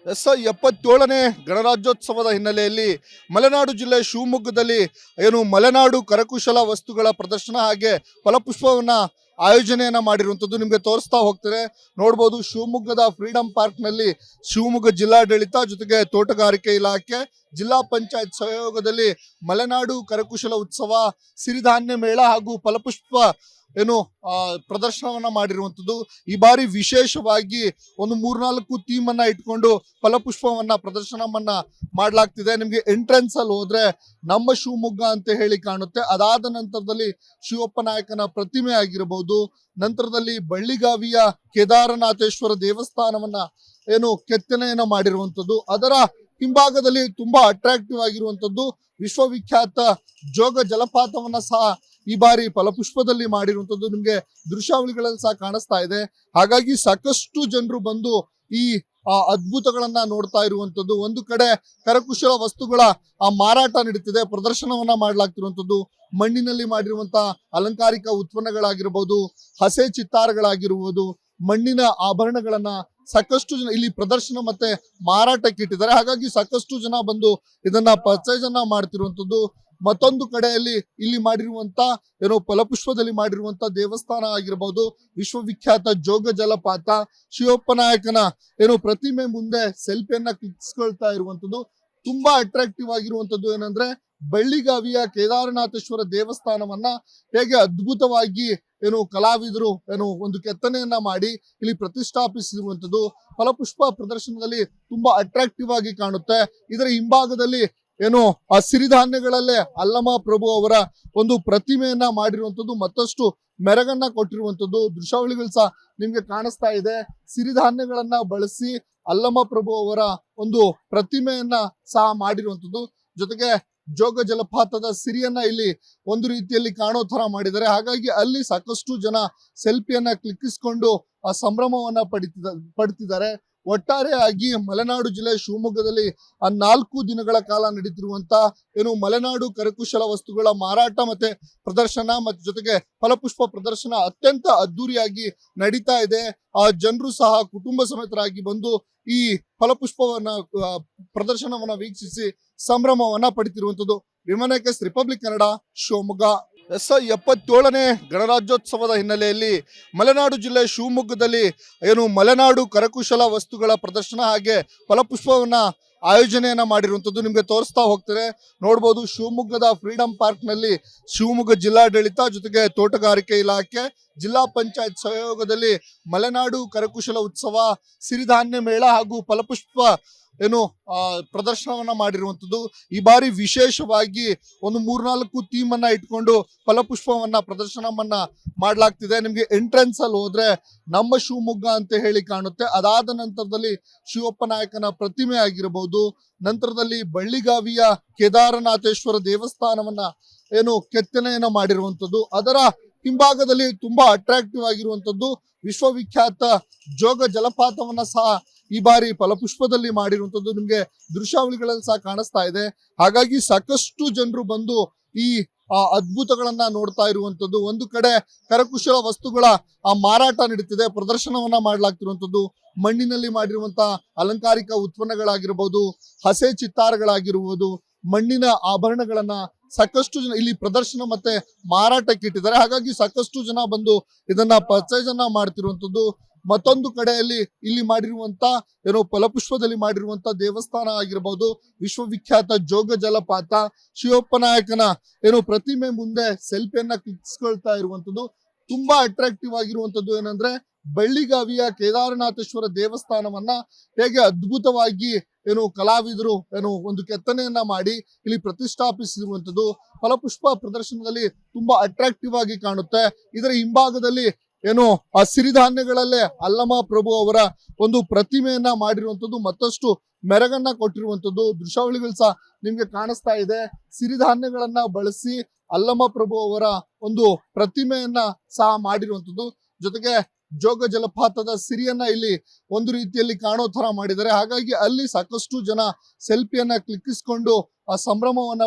S 77ನೇ ಗಣರಾಜ್ಯೋತ್ಸವದ ಹಿನ್ನೆಲೆಯಲ್ಲಿ ಮಲೆನಾಡು ಜಿಲ್ಲೆ ಶಿವಮೊಗ್ಗದಲ್ಲಿ ಮಲೆನಾಡು ಕರಕುಶಲ ವಸ್ತುಗಳ ಪ್ರದರ್ಶನ ಹಾಗೆ ಫಲಪುಷ್ಪವನ್ನ ಆಯೋಜನೆಯನ್ನ ಮಾಡಿರುವಂಥದ್ದು ನಿಮಗೆ ತೋರಿಸ್ತಾ ಹೋಗ್ತಾರೆ. ನೋಡ್ಬೋದು, ಶಿವಮೊಗ್ಗದ ಫ್ರೀಡಂ ಪಾರ್ಕ್ ನಲ್ಲಿ ಶಿವಮೊಗ್ಗ ಜಿಲ್ಲಾಡಳಿತ ಜೊತೆಗೆ ತೋಟಗಾರಿಕೆ ಇಲಾಖೆ, ಜಿಲ್ಲಾ ಪಂಚಾಯತ್ ಸಹಯೋಗದಲ್ಲಿ ಮಲೆನಾಡು ಕರಕುಶಲ ಉತ್ಸವ, ಸಿರಿಧಾನ್ಯ ಮೇಳ ಹಾಗೂ ಫಲಪುಷ್ಪ ಪ್ರದರ್ಶನವನ್ನ ಮಾಡಿರುವಂಥದ್ದು. ಈ ಬಾರಿ ವಿಶೇಷವಾಗಿ ಒಂದು 3-4 ಥೀಮ್ ಅನ್ನ ಇಟ್ಕೊಂಡು ಫಲಪುಷ್ಪವನ್ನ ಪ್ರದರ್ಶನವನ್ನ ಮಾಡಲಾಗ್ತಿದೆ. ನಿಮ್ಗೆ ಎಂಟ್ರೆನ್ಸ್ ಅಲ್ಲಿ ಹೋದ್ರೆ ನಮ್ಮ ಶಿವಮೊಗ್ಗ ಅಂತ ಹೇಳಿ ಕಾಣುತ್ತೆ. ಅದಾದ ನಂತರದಲ್ಲಿ ಶಿವಪ್ಪ ನಾಯಕನ ಪ್ರತಿಮೆ ಆಗಿರಬಹುದು, ನಂತರದಲ್ಲಿ ಬಳ್ಳಿಗಾವಿಯ ಕೇದಾರನಾಥೇಶ್ವರ ದೇವಸ್ಥಾನವನ್ನ ಕೆತ್ತನೆಯನ್ನ ಮಾಡಿರುವಂಥದ್ದು. ಅದರ ಹಿಂಭಾಗದಲ್ಲಿ ತುಂಬಾ ಅಟ್ರಾಕ್ಟಿವ್ ಆಗಿರುವಂಥದ್ದು ವಿಶ್ವವಿಖ್ಯಾತ ಜೋಗ ಜಲಪಾತವನ್ನ ಸಹ ಈ ಬಾರಿ ಫಲಪುಷ್ಪದಲ್ಲಿ ಮಾಡಿರುವಂಥದ್ದು ನಿಮ್ಗೆ ದೃಶ್ಯಾವಳಿಗಳಲ್ಲಿ ಸಹ ಕಾಣಿಸ್ತಾ ಇದೆ. ಹಾಗಾಗಿ ಸಾಕಷ್ಟು ಜನರು ಬಂದು ಈ ಅದ್ಭುತಗಳನ್ನ ನೋಡ್ತಾ ಇರುವಂತದ್ದು. ಒಂದು ಕಡೆ ಕರಕುಶಲ ವಸ್ತುಗಳ ಮಾರಾಟ ನಡೀತಿದೆ, ಪ್ರದರ್ಶನವನ್ನ ಮಾಡಲಾಗ್ತಿರುವಂತದ್ದು. ಮಣ್ಣಿನಲ್ಲಿ ಮಾಡಿರುವಂತಹ ಅಲಂಕಾರಿಕ ಉತ್ಪನ್ನಗಳಾಗಿರ್ಬೋದು, ಹಸೆ ಚಿತ್ತಾರಗಳಾಗಿರುವುದು, ಮಣ್ಣಿನ ಆಭರಣಗಳನ್ನ ಸಾಕಷ್ಟು ಜನ ಇಲ್ಲಿ ಪ್ರದರ್ಶನ ಮತ್ತೆ ಮಾರಾಟಕ್ಕೆ ಇಟ್ಟಿದ್ದಾರೆ. ಹಾಗಾಗಿ ಸಾಕಷ್ಟು ಜನ ಬಂದು ಇದನ್ನ ಪರ್ಚೇಸ್ ಅನ್ನ ಮಾಡ್ತಿರುವಂತದ್ದು. ಮತ್ತೊಂದು ಕಡೆಯಲ್ಲಿ ಇಲ್ಲಿ ಮಾಡಿರುವಂತ ಫಲಪುಷ್ಪದಲ್ಲಿ ಮಾಡಿರುವಂತ ದೇವಸ್ಥಾನ ಆಗಿರಬಹುದು, ವಿಶ್ವವಿಖ್ಯಾತ ಜೋಗ ಜಲಪಾತ, ಶಿವಪ್ಪ ನಾಯಕನ ಪ್ರತಿಮೆ ಮುಂದೆ ಸೆಲ್ಫಿಯನ್ನ ಕ್ಲಿಕ್ಸ್ಕೊಳ್ತಾ ಇರುವಂತದ್ದು. ತುಂಬಾ ಅಟ್ರಾಕ್ಟಿವ್ ಆಗಿರುವಂತದ್ದು ಏನಂದ್ರೆ, ಬಳ್ಳಿಗಾವಿಯ ಕೇದಾರನಾಥೇಶ್ವರ ದೇವಸ್ಥಾನವನ್ನ ಹೇಗೆ ಅದ್ಭುತವಾಗಿ ಕಲಾವಿದರು ಒಂದು ಕೆತ್ತನೆಯನ್ನ ಮಾಡಿ ಇಲ್ಲಿ ಪ್ರತಿಷ್ಠಾಪಿಸಿರುವಂತದ್ದು ಫಲಪುಷ್ಪ ಪ್ರದರ್ಶನದಲ್ಲಿ ತುಂಬಾ ಅಟ್ರಾಕ್ಟಿವ್ ಆಗಿ ಕಾಣುತ್ತೆ. ಇದರ ಹಿಂಭಾಗದಲ್ಲಿ ಆ ಸಿರಿಧಾನ್ಯಗಳಲ್ಲೇ ಅಲ್ಲಮ ಪ್ರಭು ಅವರ ಒಂದು ಪ್ರತಿಮೆಯನ್ನ ಮಾಡಿರುವಂತದ್ದು, ಮತ್ತಷ್ಟು ಮೆರಗನ್ನ ಕೊಟ್ಟಿರುವಂತದ್ದು ದೃಶ್ಯಾವಳಿಗಳು ಸಹ ನಿಮ್ಗೆ ಕಾಣಿಸ್ತಾ ಇದೆ. ಸಿರಿಧಾನ್ಯಗಳನ್ನ ಬಳಸಿ ಅಲ್ಲಮ ಪ್ರಭು ಅವರ ಒಂದು ಪ್ರತಿಮೆಯನ್ನ ಸಹ ಮಾಡಿರುವಂತದ್ದು, ಜೊತೆಗೆ ಜೋಗ ಜಲಪಾತದ ಸಿರಿಯನ್ನ ಇಲ್ಲಿ ಒಂದು ರೀತಿಯಲ್ಲಿ ಕಾಣೋ ತರ ಮಾಡಿದ್ದಾರೆ. ಹಾಗಾಗಿ ಅಲ್ಲಿ ಸಾಕಷ್ಟು ಜನ ಸೆಲ್ಫಿಯನ್ನ ಕ್ಲಿಕ್ಕಿಸ್ಕೊಂಡು ಆ ಸಂಭ್ರಮವನ್ನ ಪಡಿತಿದ್ದಾರೆ. ಒಟ್ಟಾರೆಯಾಗಿ ಮಲೆನಾಡು ಜಿಲ್ಲೆ ಶಿವಮೊಗ್ಗದಲ್ಲಿ 4 ದಿನಗಳ ಕಾಲ ನಡೀತಿರುವಂತ ಮಲೆನಾಡು ಕರಕುಶಲ ವಸ್ತುಗಳ ಮಾರಾಟ ಮತ್ತೆ ಪ್ರದರ್ಶನ ಮತ್ತೆ ಜೊತೆಗೆ ಫಲಪುಷ್ಪ ಪ್ರದರ್ಶನ ಅತ್ಯಂತ ಅದ್ದೂರಿಯಾಗಿ ನಡೀತಾ ಇದೆ. ಆ ಜನರು ಸಹ ಕುಟುಂಬ ಸಮೇತರಾಗಿ ಬಂದು ಈ ಫಲಪುಷ್ಪವನ್ನ ಪ್ರದರ್ಶನವನ್ನ ವೀಕ್ಷಿಸಿ ಸಂಭ್ರಮವನ್ನ ಪಡಿತಿರುವಂತದ್ದು. ವಿಮನೇಕಸ್ ರಿಪಬ್ಲಿಕ್ ಕನ್ನಡ, ಶಿವಮೊಗ್ಗ. 77ನೇ ಗಣರಾಜ್ಯೋತ್ಸವದ ಹಿನ್ನೆಲೆಯಲ್ಲಿ ಮಲೆನಾಡು ಜಿಲ್ಲೆ ಶಿವಮೊಗ್ಗದಲ್ಲಿ ಮಲೆನಾಡು ಕರಕುಶಲ ವಸ್ತುಗಳ ಪ್ರದರ್ಶನ ಹಾಗೆ ಫಲಪುಷ್ಪವನ್ನ ಆಯೋಜನೆಯನ್ನ ಮಾಡಿರುವಂತದ್ದು ನಿಮ್ಗೆ ತೋರಿಸ್ತಾ ಹೋಗ್ತಾರೆ. ನೋಡ್ಬೋದು, ಶಿವಮೊಗ್ಗದ ಫ್ರೀಡಂ ಪಾರ್ಕ್ ನಲ್ಲಿ ಶಿವಮೊಗ್ಗ ಜಿಲ್ಲಾಡಳಿತ ಜೊತೆಗೆ ತೋಟಗಾರಿಕೆ ಇಲಾಖೆ, ಜಿಲ್ಲಾ ಪಂಚಾಯತ್ ಸಹಯೋಗದಲ್ಲಿ ಮಲೆನಾಡು ಕರಕುಶಲ ಉತ್ಸವ, ಸಿರಿಧಾನ್ಯ ಮೇಳ ಹಾಗೂ ಫಲಪುಷ್ಪ ಪ್ರದರ್ಶನವನ್ನ ಮಾಡಿರುವಂತದ್ದು. ಈ ಬಾರಿ ವಿಶೇಷವಾಗಿ ಒಂದು 3-4 ಥೀಮ್ ಅನ್ನ ಇಟ್ಕೊಂಡು ಫಲಪುಷ್ಪವನ್ನ ಪ್ರದರ್ಶನವನ್ನ ಮಾಡಲಾಗ್ತಿದೆ. ನಿಮ್ಗೆ ಎಂಟ್ರೆನ್ಸ್ ಅಲ್ಲಿ ಹೋದ್ರೆ ನಮ್ಮ ಶಿವಮೊಗ್ಗ ಅಂತ ಹೇಳಿ ಕಾಣುತ್ತೆ. ಅದಾದ ನಂತರದಲ್ಲಿ ಶಿವಪ್ಪ ನಾಯಕನ ಪ್ರತಿಮೆ ಆಗಿರಬಹುದು, ನಂತರದಲ್ಲಿ ಬಳ್ಳಿಗಾವಿಯ ಕೇದಾರನಾಥೇಶ್ವರ ದೇವಸ್ಥಾನವನ್ನ ಕೆತ್ತನೆಯನ್ನ ಮಾಡಿರುವಂತದ್ದು. ಅದರ ಹಿಂಭಾಗದಲ್ಲಿ ತುಂಬಾ ಅಟ್ರಾಕ್ಟಿವ್ ಆಗಿರುವಂತದ್ದು ವಿಶ್ವವಿಖ್ಯಾತ ಜೋಗ ಜಲಪಾತವನ್ನ ಸಹ ಈ ಬಾರಿ ಫಲಪುಷ್ಪದಲ್ಲಿ ಮಾಡಿರುವಂತದ್ದು ನಿಮ್ಗೆ ದೃಶ್ಯಾವಳಿಗಳಲ್ಲಿ ಸಹ ಕಾಣಿಸ್ತಾ ಇದೆ. ಹಾಗಾಗಿ ಸಾಕಷ್ಟು ಜನರು ಬಂದು ಈ ಅದ್ಭುತಗಳನ್ನ ನೋಡ್ತಾ ಇರುವಂತದ್ದು. ಒಂದು ಕಡೆ ಕರಕುಶಲ ವಸ್ತುಗಳ ಮಾರಾಟ ನಡೀತಿದೆ, ಪ್ರದರ್ಶನವನ್ನ ಮಾಡಲಾಗ್ತಿರುವಂತದ್ದು. ಮಣ್ಣಿನಲ್ಲಿ ಮಾಡಿರುವಂತಹ ಅಲಂಕಾರಿಕ ಉತ್ಪನ್ನಗಳಾಗಿರ್ಬೋದು, ಹಸೆ ಚಿತ್ತಾರಗಳಾಗಿರುವುದು, ಮಣ್ಣಿನ ಆಭರಣಗಳನ್ನ ಸಾಕಷ್ಟು ಜನ ಇಲ್ಲಿ ಪ್ರದರ್ಶನ ಮತ್ತೆ ಮಾರಾಟಕ್ಕೆ ಇಟ್ಟಿದ್ದಾರೆ. ಹಾಗಾಗಿ ಸಾಕಷ್ಟು ಜನ ಬಂದು ಇದನ್ನ ಪರ್ಚೇಸ್ ಅನ್ನ ಮಾಡ್ತಿರುವಂತದ್ದು. ಮತ್ತೊಂದು ಕಡೆಯಲ್ಲಿ ಇಲ್ಲಿ ಮಾಡಿರುವಂತ ಫಲಪುಷ್ಪದಲ್ಲಿ ಮಾಡಿರುವಂತ ದೇವಸ್ಥಾನ ಆಗಿರಬಹುದು, ವಿಶ್ವವಿಖ್ಯಾತ ಜೋಗ ಜಲಪಾತ, ಶಿವಪ್ಪ ನಾಯಕನ ಪ್ರತಿಮೆ ಮುಂದೆ ಸೆಲ್ಫಿಯನ್ನ ಕ್ಲಿಕ್ಸ್ಕೊಳ್ತಾ ಇರುವಂತದ್ದು. ತುಂಬಾ ಅಟ್ರಾಕ್ಟಿವ್ ಆಗಿರುವಂತದ್ದು ಏನಂದ್ರೆ, ಬಳ್ಳಿಗಾವಿಯ ಕೇದಾರನಾಥೇಶ್ವರ ದೇವಸ್ಥಾನವನ್ನ ಹೇಗೆ ಅದ್ಭುತವಾಗಿ ಕಲಾವಿದರು ಒಂದು ಕೆತ್ತನೆಯನ್ನ ಮಾಡಿ ಇಲ್ಲಿ ಪ್ರತಿಷ್ಠಾಪಿಸಿರುವಂತದ್ದು ಫಲಪುಷ್ಪ ಪ್ರದರ್ಶನದಲ್ಲಿ ತುಂಬಾ ಅಟ್ರಾಕ್ಟಿವ್ ಆಗಿ ಕಾಣುತ್ತೆ. ಇದರ ಹಿಂಭಾಗದಲ್ಲಿ ಆ ಸಿರಿಧಾನ್ಯಗಳಲ್ಲೇ ಅಲ್ಲಮ ಪ್ರಭು ಅವರ ಒಂದು ಪ್ರತಿಮೆಯನ್ನ ಮಾಡಿರುವಂತದ್ದು, ಮತ್ತಷ್ಟು ಮೆರಗನ್ನ ಕೊಟ್ಟಿರುವಂತದ್ದು ದೃಶ್ಯಾವಳಿಗಳು ಸಹ ನಿಮ್ಗೆ ಕಾಣಿಸ್ತಾ ಇದೆ. ಸಿರಿಧಾನ್ಯಗಳನ್ನ ಬಳಸಿ ಅಲ್ಲಮ ಪ್ರಭು ಅವರ ಒಂದು ಪ್ರತಿಮೆಯನ್ನ ಸಹ ಮಾಡಿರುವಂತದ್ದು, ಜೊತೆಗೆ ಜೋಗ ಜಲಪಾತದ ಸಿರಿಯನ್ನ ಇಲ್ಲಿ ಒಂದು ರೀತಿಯಲ್ಲಿ ಕಾಣೋ ತರ ಮಾಡಿದ್ದಾರೆ. ಹಾಗಾಗಿ ಅಲ್ಲಿ ಸಾಕಷ್ಟು ಜನ ಸೆಲ್ಫಿಯನ್ನ ಕ್ಲಿಕ್ಕಿಸ್ಕೊಂಡು ಆ ಸಂಭ್ರಮವನ್ನ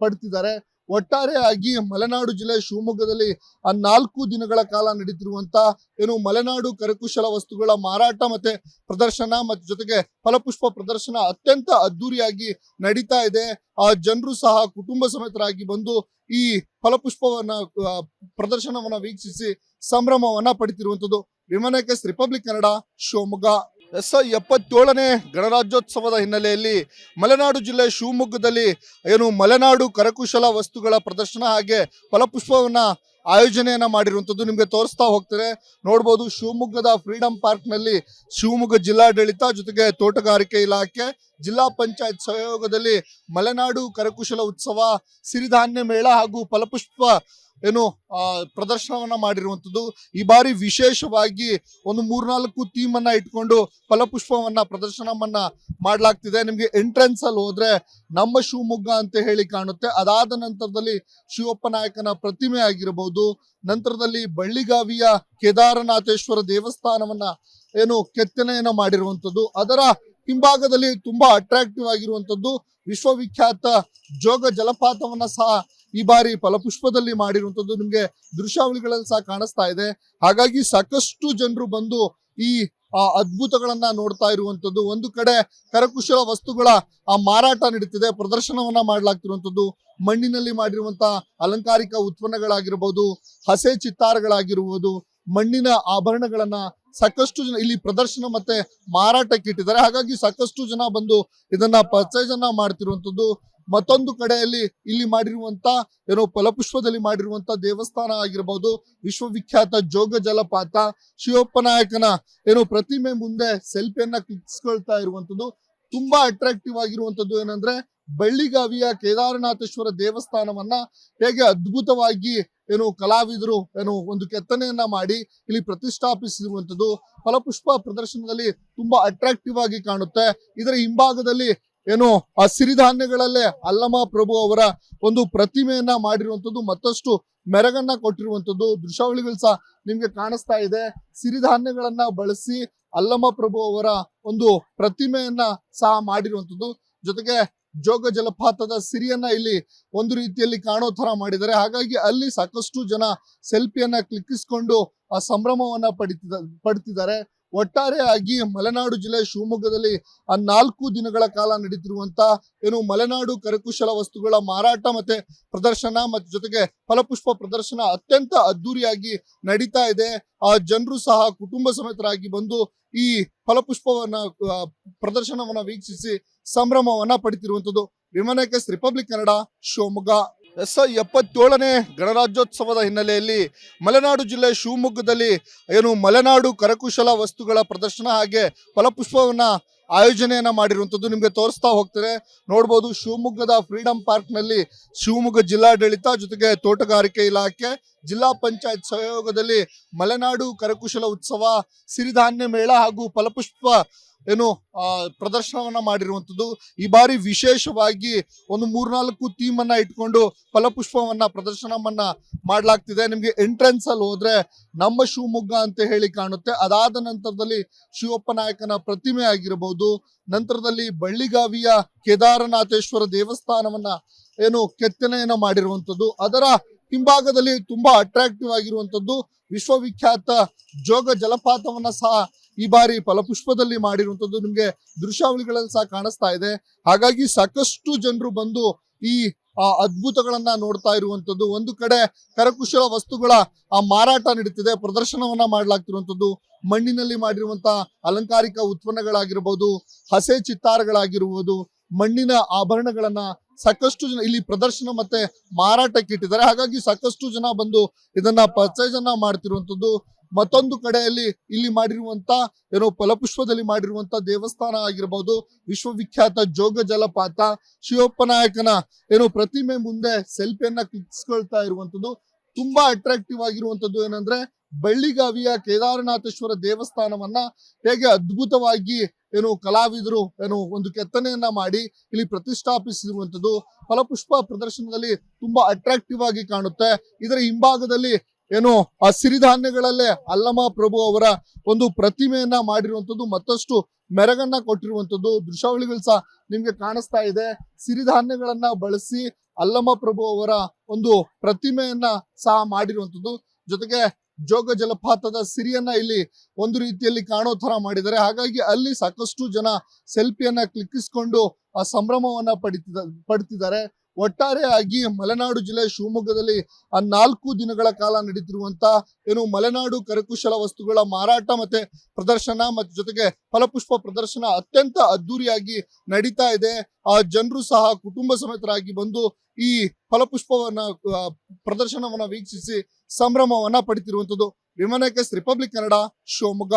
ಪಡಿತಿದ್ದಾರೆ. ಒಟ್ಟಾರೆಯಾಗಿ ಮಲೆನಾಡು ಜಿಲ್ಲೆ ಶಿವಮೊಗ್ಗದಲ್ಲಿ 4 ದಿನಗಳ ಕಾಲ ನಡೀತಿರುವಂತ ಮಲೆನಾಡು ಕರಕುಶಲ ವಸ್ತುಗಳ ಮಾರಾಟ ಮತ್ತೆ ಪ್ರದರ್ಶನ ಮತ್ತು ಜೊತೆಗೆ ಫಲಪುಷ್ಪ ಪ್ರದರ್ಶನ ಅತ್ಯಂತ ಅದ್ದೂರಿಯಾಗಿ ನಡೀತಾ ಇದೆ. ಜನರು ಸಹ ಕುಟುಂಬ ಸಮೇತರಾಗಿ ಬಂದು ಈ ಫಲಪುಷ್ಪವನ್ನ ಪ್ರದರ್ಶನವನ್ನ ವೀಕ್ಷಿಸಿ ಸಂಭ್ರಮವನ್ನ ಪಡಿತಿರುವಂತದ್ದು. ವಿಮನಕಸ್ ರಿಪಬ್ಲಿಕ್ ಕನ್ನಡ, ಶಿವಮೊಗ್ಗ. 77ನೇ ಗಣರಾಜ್ಯೋತ್ಸವದ ಹಿನ್ನೆಲೆಯಲ್ಲಿ ಮಲೆನಾಡು ಜಿಲ್ಲೆ ಶಿವಮೊಗ್ಗದಲ್ಲಿ ಮಲೆನಾಡು ಕರಕುಶಲ ವಸ್ತುಗಳ ಪ್ರದರ್ಶನ ಹಾಗೆ ಫಲಪುಷ್ಪವನ್ನ ಆಯೋಜನೆಯನ್ನ ಮಾಡಿರುವಂತದ್ದು ನಿಮ್ಗೆ ತೋರಿಸ್ತಾ ಹೋಗ್ತಾರೆ. ನೋಡ್ಬೋದು, ಶಿವಮೊಗ್ಗದ ಫ್ರೀಡಂ ಪಾರ್ಕ್ ನಲ್ಲಿ ಶಿವಮೊಗ್ಗ ಜಿಲ್ಲಾಡಳಿತ ಜೊತೆಗೆ ತೋಟಗಾರಿಕೆ ಇಲಾಖೆ, ಜಿಲ್ಲಾ ಪಂಚಾಯತ್ ಸಹಯೋಗದಲ್ಲಿ ಮಲೆನಾಡು ಕರಕುಶಲ ಉತ್ಸವ, ಸಿರಿಧಾನ್ಯ ಮೇಳ ಹಾಗೂ ಫಲಪುಷ್ಪ ಪ್ರದರ್ಶನವನ್ನ ಮಾಡಿರುವಂತದ್ದು. ಈ ಬಾರಿ ವಿಶೇಷವಾಗಿ 3-4 ಥೀಮ್ ಅನ್ನ ಇಟ್ಕೊಂಡು ಫಲಪುಷ್ಪವನ್ನ ಪ್ರದರ್ಶನವನ್ನ ಮಾಡ್ಲಾಗ್ತಿದೆ. ನಿಮ್ಗೆ ಎಂಟ್ರೆನ್ಸ್ ಅಲ್ಲಿ ಹೋದ್ರೆ ನಮ್ಮ ಶಿವಮೊಗ್ಗ ಅಂತ ಹೇಳಿ ಕಾಣುತ್ತೆ. ಅದಾದ ನಂತರದಲ್ಲಿ ಶಿವಪ್ಪ ನಾಯಕನ ಪ್ರತಿಮೆ ಆಗಿರಬಹುದು, ನಂತರದಲ್ಲಿ ಬಳ್ಳಿಗಾವಿಯ ಕೇದಾರನಾಥೇಶ್ವರ ದೇವಸ್ಥಾನವನ್ನ ಕೆತ್ತನೆಯನ್ನ ಮಾಡಿರುವಂತದ್ದು. ಅದರ ಹಿಂಭಾಗದಲ್ಲಿ ತುಂಬಾ ಅಟ್ರಾಕ್ಟಿವ್ ಆಗಿರುವಂತದ್ದು ವಿಶ್ವವಿಖ್ಯಾತ ಜೋಗ ಜಲಪಾತವನ್ನ ಸಹ ಈ ಬಾರಿ ಫಲಪುಷ್ಪದಲ್ಲಿ ಮಾಡಿರುವಂತದ್ದು ನಿಮ್ಗೆ ದೃಶ್ಯಾವಳಿಗಳಲ್ಲಿ ಸಹ ಕಾಣಿಸ್ತಾ ಇದೆ. ಹಾಗಾಗಿ ಸಾಕಷ್ಟು ಜನರು ಬಂದು ಈ ಅದ್ಭುತಗಳನ್ನ ನೋಡ್ತಾ ಇರುವಂತದ್ದು. ಒಂದು ಕಡೆ ಕರಕುಶಲ ವಸ್ತುಗಳ ಮಾರಾಟ ನಡೀತಿದೆ, ಪ್ರದರ್ಶನವನ್ನ ಮಾಡ್ಲಾಗ್ತಿರುವಂತದ್ದು. ಮಣ್ಣಿನಲ್ಲಿ ಮಾಡಿರುವಂತಹ ಅಲಂಕಾರಿಕ ಉತ್ಪನ್ನಗಳಾಗಿರ್ಬೋದು, ಹಸೆ ಚಿತ್ತಾರಗಳಾಗಿರುವುದು, ಮಣ್ಣಿನ ಆಭರಣಗಳನ್ನ ಸಾಕಷ್ಟು ಜನ ಇಲ್ಲಿ ಪ್ರದರ್ಶನ ಮತ್ತೆ ಮಾರಾಟಕ್ಕೆ ಇಟ್ಟಿದ್ದಾರೆ. ಹಾಗಾಗಿ ಸಾಕಷ್ಟು ಜನ ಬಂದು ಇದನ್ನ ಪರ್ಚೇಸ್ ಅನ್ನ ಮಾಡ್ತಿರುವಂತದ್ದು. ಮತ್ತೊಂದು ಕಡೆಯಲ್ಲಿ ಇಲ್ಲಿ ಮಾಡಿರುವಂತ ಫಲಪುಷ್ಪದಲ್ಲಿ ಮಾಡಿರುವಂತ ದೇವಸ್ಥಾನ ಆಗಿರಬಹುದು, ವಿಶ್ವವಿಖ್ಯಾತ ಜೋಗ ಜಲಪಾತ, ಶಿವಪ್ಪ ನಾಯಕನ ಪ್ರತಿಮೆ ಮುಂದೆ ಸೆಲ್ಫಿಯನ್ನ ಕ್ಲಿಕ್ಸ್ಕೊಳ್ತಾ ಇರುವಂತದ್ದು. ತುಂಬಾ ಅಟ್ರಾಕ್ಟಿವ್ ಆಗಿರುವಂತದ್ದು ಏನಂದ್ರೆ ಬಳ್ಳಿಗಾವಿಯ ಕೇದಾರನಾಥೇಶ್ವರ ದೇವಸ್ಥಾನವನ್ನ ಹೇಗೆ ಅದ್ಭುತವಾಗಿ ಕಲಾವಿದರು ಒಂದು ಕೆತ್ತನೆಯನ್ನ ಮಾಡಿ ಇಲ್ಲಿ ಪ್ರತಿಷ್ಠಾಪಿಸಿರುವಂತದ್ದು ಫಲಪುಷ್ಪ ಪ್ರದರ್ಶನದಲ್ಲಿ ತುಂಬಾ ಅಟ್ರಾಕ್ಟಿವ್ ಆಗಿ ಕಾಣುತ್ತೆ. ಇದರ ಹಿಂಭಾಗದಲ್ಲಿ ಆ ಸಿರಿಧಾನ್ಯಗಳಲ್ಲೇ ಅಲ್ಲಮ ಪ್ರಭು ಅವರ ಒಂದು ಪ್ರತಿಮೆಯನ್ನ ಮಾಡಿರುವಂತದ್ದು, ಮತ್ತಷ್ಟು ಮೆರಗನ್ನ ಕೊಟ್ಟಿರುವಂತದ್ದು ದೃಶ್ಯಾವಳಿಗಳು ಸಹ ನಿಮ್ಗೆ ಕಾಣಿಸ್ತಾ ಇದೆ. ಸಿರಿಧಾನ್ಯಗಳನ್ನ ಬಳಸಿ ಅಲ್ಲಮ ಪ್ರಭು ಅವರ ಒಂದು ಪ್ರತಿಮೆಯನ್ನ ಸಹ ಮಾಡಿರುವಂತದ್ದು. ಜೊತೆಗೆ ಜೋಗ ಜಲಪಾತದ ಸಿರಿಯನ್ನ ಇಲ್ಲಿ ಒಂದು ರೀತಿಯಲ್ಲಿ ಕಾಣೋ ತರ ಮಾಡಿದ್ದಾರೆ. ಹಾಗಾಗಿ ಅಲ್ಲಿ ಸಾಕಷ್ಟು ಜನ ಸೆಲ್ಫಿಯನ್ನ ಕ್ಲಿಕ್ಕಿಸ್ಕೊಂಡು ಆ ಸಂಭ್ರಮವನ್ನ ಪಡಿತಿದ್ದಾರೆ. ಒಟ್ಟಾರೆಯಾಗಿ ಮಲೆನಾಡು ಜಿಲ್ಲೆ ಶಿವಮೊಗ್ಗದಲ್ಲಿ 4 ದಿನಗಳ ಕಾಲ ನಡೀತಿರುವಂತ ಮಲೆನಾಡು ಕರಕುಶಲ ವಸ್ತುಗಳ ಮಾರಾಟ ಮತ್ತೆ ಪ್ರದರ್ಶನ ಮತ್ತು ಜೊತೆಗೆ ಫಲಪುಷ್ಪ ಪ್ರದರ್ಶನ ಅತ್ಯಂತ ಅದ್ದೂರಿಯಾಗಿ ನಡೀತಾ ಇದೆ. ಜನರು ಸಹ ಕುಟುಂಬ ಸಮೇತರಾಗಿ ಬಂದು ಈ ಫಲಪುಷ್ಪವನ್ನ ಪ್ರದರ್ಶನವನ್ನ ವೀಕ್ಷಿಸಿ ಸಂಭ್ರಮವನ್ನ ಪಡಿತಿರುವಂತದ್ದು. ವಿಮನಕಸ್ ರಿಪಬ್ಲಿಕ್ ಕನ್ನಡ, ಶಿವಮೊಗ್ಗ. 77ನೇ ಗಣರಾಜ್ಯೋತ್ಸವದ ಹಿನ್ನೆಲೆಯಲ್ಲಿ ಮಲೆನಾಡು ಜಿಲ್ಲೆ ಶಿವಮೊಗ್ಗದಲ್ಲಿ ಮಲೆನಾಡು ಕರಕುಶಲ ವಸ್ತುಗಳ ಪ್ರದರ್ಶನ ಹಾಗೆ ಫಲಪುಷ್ಪವನ್ನ ಆಯೋಜನೆಯನ್ನ ಮಾಡಿರುವಂತದ್ದು ನಿಮ್ಗೆ ತೋರಿಸ್ತಾ ಹೋಗ್ತಾರೆ. ನೋಡ್ಬೋದು, ಶಿವಮೊಗ್ಗದ ಫ್ರೀಡಂ ಪಾರ್ಕ್ ನಲ್ಲಿ ಶಿವಮೊಗ್ಗ ಜಿಲ್ಲಾಡಳಿತ ಜೊತೆಗೆ ತೋಟಗಾರಿಕೆ ಇಲಾಖೆ, ಜಿಲ್ಲಾ ಪಂಚಾಯತ್ ಸಹಯೋಗದಲ್ಲಿ ಮಲೆನಾಡು ಕರಕುಶಲ ಉತ್ಸವ, ಸಿರಿಧಾನ್ಯ ಮೇಳ ಹಾಗೂ ಫಲಪುಷ್ಪ ಪ್ರದರ್ಶನವನ್ನ ಮಾಡಿರುವಂತದ್ದು. ಈ ಬಾರಿ ವಿಶೇಷವಾಗಿ 3-4 ಥೀಮ್ ಅನ್ನ ಇಟ್ಕೊಂಡು ಫಲಪುಷ್ಪವನ್ನ ಪ್ರದರ್ಶನವನ್ನ ಮಾಡ್ಲಾಗ್ತಿದೆ. ನಿಮ್ಗೆ ಎಂಟ್ರೆನ್ಸ್ ಅಲ್ಲಿ ಹೋದ್ರೆ ನಮ್ಮ ಶಿವಮೊಗ್ಗ ಅಂತ ಹೇಳಿ ಕಾಣುತ್ತೆ. ಅದಾದ ನಂತರದಲ್ಲಿ ಶಿವಪ್ಪ ನಾಯಕನ ಪ್ರತಿಮೆ ಆಗಿರಬಹುದು, ನಂತರದಲ್ಲಿ ಬಳ್ಳಿಗಾವಿಯ ಕೇದಾರನಾಥೇಶ್ವರ ದೇವಸ್ಥಾನವನ್ನ ಕೆತ್ತನೆಯನ್ನ ಮಾಡಿರುವಂತದ್ದು. ಅದರ ಹಿಂಭಾಗದಲ್ಲಿ ತುಂಬಾ ಅಟ್ರಾಕ್ಟಿವ್ ಆಗಿರುವಂತದ್ದು ವಿಶ್ವವಿಖ್ಯಾತ ಜೋಗ ಜಲಪಾತವನ್ನ ಸಹ ಈ ಬಾರಿ ಫಲಪುಷ್ಪದಲ್ಲಿ ಮಾಡಿರುವಂತದ್ದು ನಿಮ್ಗೆ ದೃಶ್ಯಾವಳಿಗಳಲ್ಲಿ ಸಹ ಕಾಣಿಸ್ತಾ ಇದೆ. ಹಾಗಾಗಿ ಸಾಕಷ್ಟು ಜನರು ಬಂದು ಈ ಅದ್ಭುತಗಳನ್ನ ನೋಡ್ತಾ ಇರುವಂತದ್ದು. ಒಂದು ಕಡೆ ಕರಕುಶಲ ವಸ್ತುಗಳ ಮಾರಾಟ ನಡೀತಿದೆ, ಪ್ರದರ್ಶನವನ್ನ ಮಾಡ್ಲಾಗ್ತಿರುವಂತದ್ದು. ಮಣ್ಣಿನಲ್ಲಿ ಮಾಡಿರುವಂತಹ ಅಲಂಕಾರಿಕ ಉತ್ಪನ್ನಗಳಾಗಿರ್ಬೋದು, ಹಸೆ ಚಿತ್ತಾರಗಳಾಗಿರುವುದು, ಮಣ್ಣಿನ ಆಭರಣಗಳನ್ನ ಸಾಕಷ್ಟು ಜನ ಇಲ್ಲಿ ಪ್ರದರ್ಶನ ಮತ್ತೆ ಮಾರಾಟಕ್ಕೆ ಇಟ್ಟಿದ್ದಾರೆ. ಹಾಗಾಗಿ ಸಾಕಷ್ಟು ಜನ ಬಂದು ಇದನ್ನ ಪರ್ಚೇಸ್ ಅನ್ನ ಮಾಡ್ತಿರುವಂತದ್ದು. ಮತ್ತೊಂದು ಕಡೆಯಲ್ಲಿ ಇಲ್ಲಿ ಮಾಡಿರುವಂತ ಫಲಪುಷ್ಪದಲ್ಲಿ ಮಾಡಿರುವಂತ ದೇವಸ್ಥಾನ ಆಗಿರಬಹುದು, ವಿಶ್ವವಿಖ್ಯಾತ ಜೋಗ ಜಲಪಾತ, ಶಿವಪ್ಪ ನಾಯಕನ ಪ್ರತಿಮೆ ಮುಂದೆ ಸೆಲ್ಫಿಯನ್ನ ಕ್ಲಿಕ್ಸ್ಕೊಳ್ತಾ ಇರುವಂತದ್ದು. ತುಂಬಾ ಅಟ್ರಾಕ್ಟಿವ್ ಆಗಿರುವಂತದ್ದು ಏನಂದ್ರೆ ಬಳ್ಳಿಗಾವಿಯ ಕೇದಾರನಾಥೇಶ್ವರ ದೇವಸ್ಥಾನವನ್ನ ಹೇಗೆ ಅದ್ಭುತವಾಗಿ ಕಲಾವಿದರು ಒಂದು ಕೆತ್ತನೆಯನ್ನ ಮಾಡಿ ಇಲ್ಲಿ ಪ್ರತಿಷ್ಠಾಪಿಸಿರುವಂತದ್ದು ಫಲಪುಷ್ಪ ಪ್ರದರ್ಶನದಲ್ಲಿ ತುಂಬಾ ಅಟ್ರಾಕ್ಟಿವ್ ಆಗಿ ಕಾಣುತ್ತೆ. ಇದರ ಹಿಂಭಾಗದಲ್ಲಿ ಆ ಸಿರಿಧಾನ್ಯಗಳಲ್ಲೇ ಅಲ್ಲಮ ಪ್ರಭು ಅವರ ಒಂದು ಪ್ರತಿಮೆಯನ್ನ ಮಾಡಿರುವಂತದ್ದು, ಮತ್ತಷ್ಟು ಮೆರಗನ್ನ ಕೊಟ್ಟಿರುವಂತದ್ದು ದೃಶ್ಯಾವಳಿಗಳು ಸಹ ನಿಮ್ಗೆ ಕಾಣಿಸ್ತಾ ಇದೆ. ಸಿರಿಧಾನ್ಯಗಳನ್ನ ಬಳಸಿ ಅಲ್ಲಮ ಪ್ರಭು ಅವರ ಒಂದು ಪ್ರತಿಮೆಯನ್ನ ಸಹ ಮಾಡಿರುವಂತದ್ದು. ಜೊತೆಗೆ ಜೋಗ ಜಲಪಾತದ ಸಿರಿಯನ್ನ ಇಲ್ಲಿ ಒಂದು ರೀತಿಯಲ್ಲಿ ಕಾಣೋ ತರ ಮಾಡಿದ್ದಾರೆ. ಹಾಗಾಗಿ ಅಲ್ಲಿ ಸಾಕಷ್ಟು ಜನ ಸೆಲ್ಫಿಯನ್ನ ಕ್ಲಿಕ್ಕಿಸಿಕೊಂಡು ಆ ಸಂಭ್ರಮವನ್ನ ಪಡ್ತಿದ್ದಾರೆ. ಒಟ್ಟಾರೆಯಾಗಿ ಮಲೆನಾಡು ಜಿಲ್ಲೆ ಶಿವಮೊಗ್ಗದಲ್ಲಿ 4 ದಿನಗಳ ಕಾಲ ನಡೀತಿರುವಂತ ಏನು ಮಲೆನಾಡು ಕರಕುಶಲ ವಸ್ತುಗಳ ಮಾರಾಟ ಮತ್ತೆ ಪ್ರದರ್ಶನ ಮತ್ತು ಜೊತೆಗೆ ಫಲಪುಷ್ಪ ಪ್ರದರ್ಶನ ಅತ್ಯಂತ ಅದ್ದೂರಿಯಾಗಿ ನಡೀತಾ ಇದೆ. ಆ ಜನರು ಸಹ ಕುಟುಂಬ ಸಮೇತರಾಗಿ ಬಂದು ಈ ಫಲಪುಷ್ಪವನ್ನ ಪ್ರದರ್ಶನವನ್ನ ವೀಕ್ಷಿಸಿ ಸಂಭ್ರಮವನ್ನ ಪಡಿತಿರುವಂತದ್ದು. ವಿಮನಕಸ್ ರಿಪಬ್ಲಿಕ್ ಕನ್ನಡ, ಶಿವಮೊಗ್ಗ.